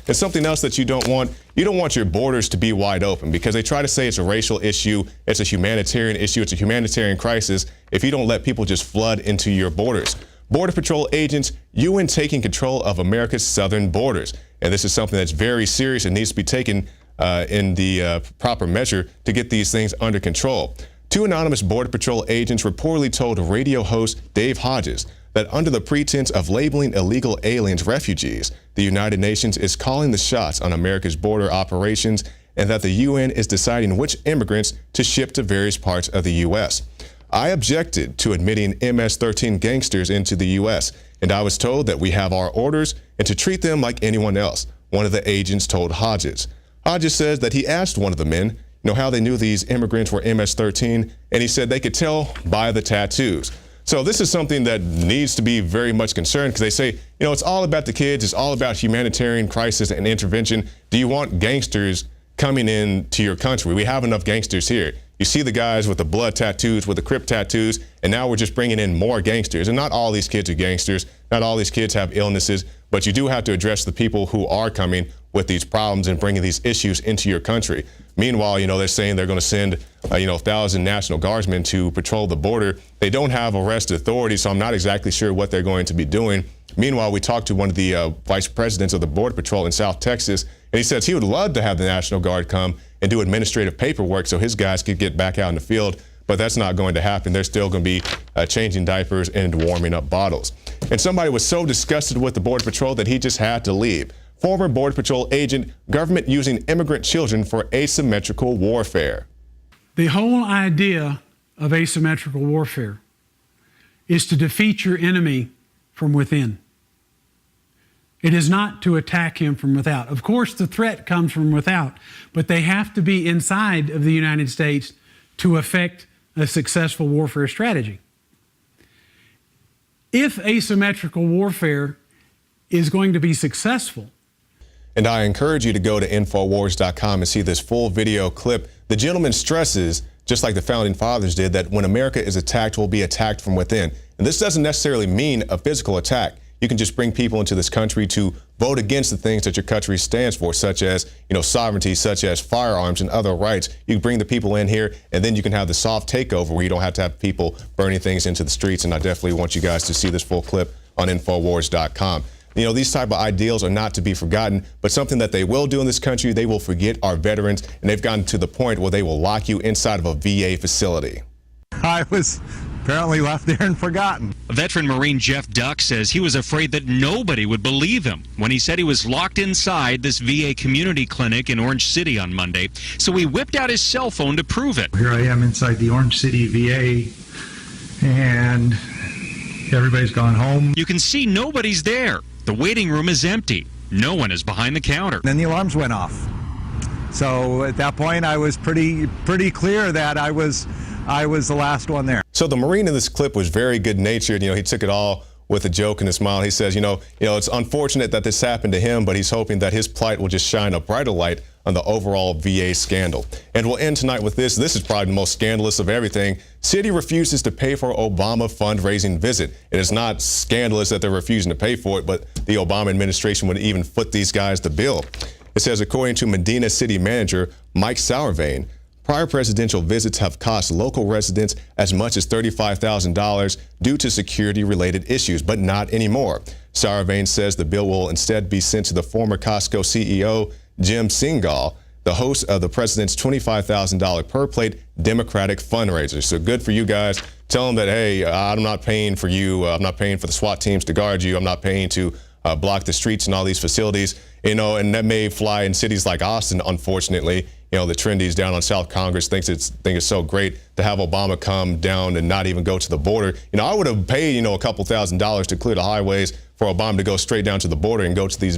And something else that you don't want your borders to be wide open, because they try to say it's a racial issue, it's a humanitarian issue, it's a humanitarian crisis if you don't let people just flood into your borders. Border Patrol agents, UN taking control of America's southern borders. And this is something that's very serious and needs to be taken in the proper measure to get these things under control. Two anonymous Border Patrol agents reportedly told radio host Dave Hodges that under the pretense of labeling illegal aliens refugees, the United Nations is calling the shots on America's border operations, and that the UN is deciding which immigrants to ship to various parts of the U.S. I objected to admitting MS-13 gangsters into the U.S., and I was told that we have our orders and to treat them like anyone else, one of the agents told Hodges. Hodges says that he asked one of the men, how they knew these immigrants were MS-13, and he said they could tell by the tattoos. So this is something that needs to be very much concerned, because they say, it's all about the kids, it's all about humanitarian crisis and intervention. Do you want gangsters coming into your country? We have enough gangsters here. You see the guys with the blood tattoos, with the Crip tattoos, and now we're just bringing in more gangsters. And not all these kids are gangsters, not all these kids have illnesses, but you do have to address the people who are coming with these problems and bringing these issues into your country. Meanwhile, they're saying they're going to send, 1,000 National Guardsmen to patrol the border. They don't have arrest authority, so I'm not exactly sure what they're going to be doing. Meanwhile, we talked to one of the vice presidents of the Border Patrol in South Texas, and he says he would love to have the National Guard come and do administrative paperwork so his guys could get back out in the field, but that's not going to happen. They're still going to be changing diapers and warming up bottles. And somebody was so disgusted with the Border Patrol that he just had to leave. Former Border Patrol agent, government using immigrant children for asymmetrical warfare. The whole idea of asymmetrical warfare is to defeat your enemy from within. It is not to attack him from without. Of course, the threat comes from without, but they have to be inside of the United States to effect a successful warfare strategy. If asymmetrical warfare is going to be successful. And I encourage you to go to Infowars.com and see this full video clip. The gentleman stresses, just like the founding fathers did, that when America is attacked, we'll be attacked from within. And this doesn't necessarily mean a physical attack. You can just bring people into this country to vote against the things that your country stands for, such as, sovereignty, such as firearms and other rights. You can bring the people in here, and then you can have the soft takeover where you don't have to have people burning things into the streets. And I definitely want you guys to see this full clip on Infowars.com. These type of ideals are not to be forgotten, but something that they will do in this country, they will forget our veterans, and they've gotten to the point where they will lock you inside of a VA facility. I was apparently left there and forgotten. Veteran Marine Jeff Duck says he was afraid that nobody would believe him when he said he was locked inside this VA community clinic in Orange City on Monday, so he whipped out his cell phone to prove it. Here I am inside the Orange City VA, and everybody's gone home. You can see nobody's there. The waiting room is empty. No one is behind the counter. Then the alarms went off. So at that point, I was pretty clear that I was the last one there. So the Marine in this clip was very good-natured. He took it all with a joke and a smile. He says, it's unfortunate that this happened to him, but he's hoping that his plight will just shine a brighter light on the overall VA scandal. And we'll end tonight with this. This is probably the most scandalous of everything. City refuses to pay for Obama fundraising visit. It is not scandalous that they're refusing to pay for it, but the Obama administration would even foot these guys the bill. It says, according to Medina City Manager Mike Sauervein, prior presidential visits have cost local residents as much as $35,000 due to security-related issues, but not anymore. Sauervein says the bill will instead be sent to the former Costco CEO, Jim Singal, the host of the president's $25,000 per plate Democratic fundraiser. So good for you guys. Tell them that, hey, I'm not paying for you. I'm not paying for the SWAT teams to guard you. I'm not paying to block the streets and all these facilities. And that may fly in cities like Austin, unfortunately. The trendies down on South Congress think it's so great to have Obama come down and not even go to the border. I would have paid, a couple $1,000s to clear the highways for Obama to go straight down to the border and go to these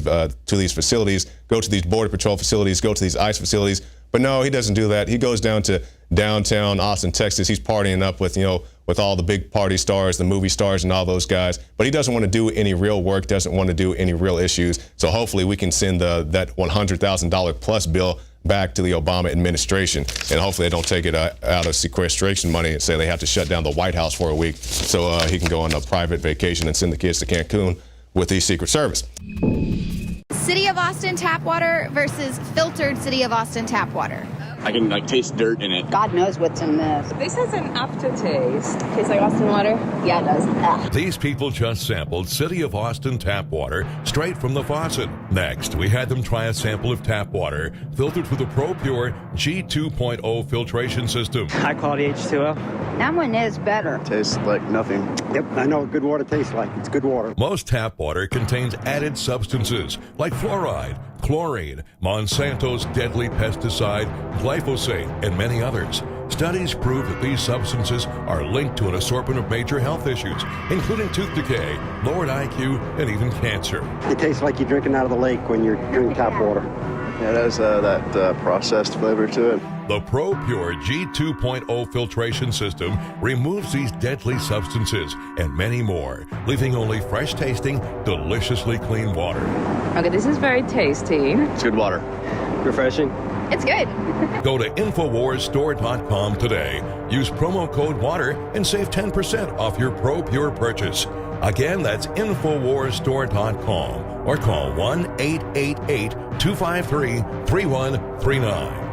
facilities, go to these Border Patrol facilities, go to these ICE facilities. But no, he doesn't do that. He goes down to downtown Austin, Texas. He's partying up with, with all the big party stars, the movie stars and all those guys. But he doesn't want to do any real work, doesn't want to do any real issues. So hopefully we can send that $100,000 plus bill back to the Obama administration. And hopefully they don't take it out of sequestration money and say they have to shut down the White House for a week so he can go on a private vacation and send the kids to Cancun with the Secret Service. City of Austin tap water versus filtered City of Austin tap water. I can taste dirt in it. God knows what's in this. This has an aftertaste. Tastes like Austin water? Yeah, it does. Ugh. These people just sampled City of Austin tap water straight from the faucet. Next, we had them try a sample of tap water filtered through the ProPure G2.0 filtration system. High quality H2O. That one is better. Tastes like nothing. Yep, I know what good water tastes like. It's good water. Most tap water contains added substances like fluoride, chlorine, Monsanto's deadly pesticide, glyphosate, and many others. Studies prove that these substances are linked to an assortment of major health issues, including tooth decay, lowered IQ, and even cancer. It tastes like you're drinking out of the lake when you're drinking tap water. Yeah, it has that processed flavor to it. The ProPure G2.0 filtration system removes these deadly substances and many more, leaving only fresh-tasting, deliciously clean water. Okay, this is very tasty. It's good water. Refreshing. It's good. Go to InfoWarsStore.com today. Use promo code WATER and save 10% off your ProPure purchase. Again, that's InfoWarsStore.com or call 1-888-253-3139.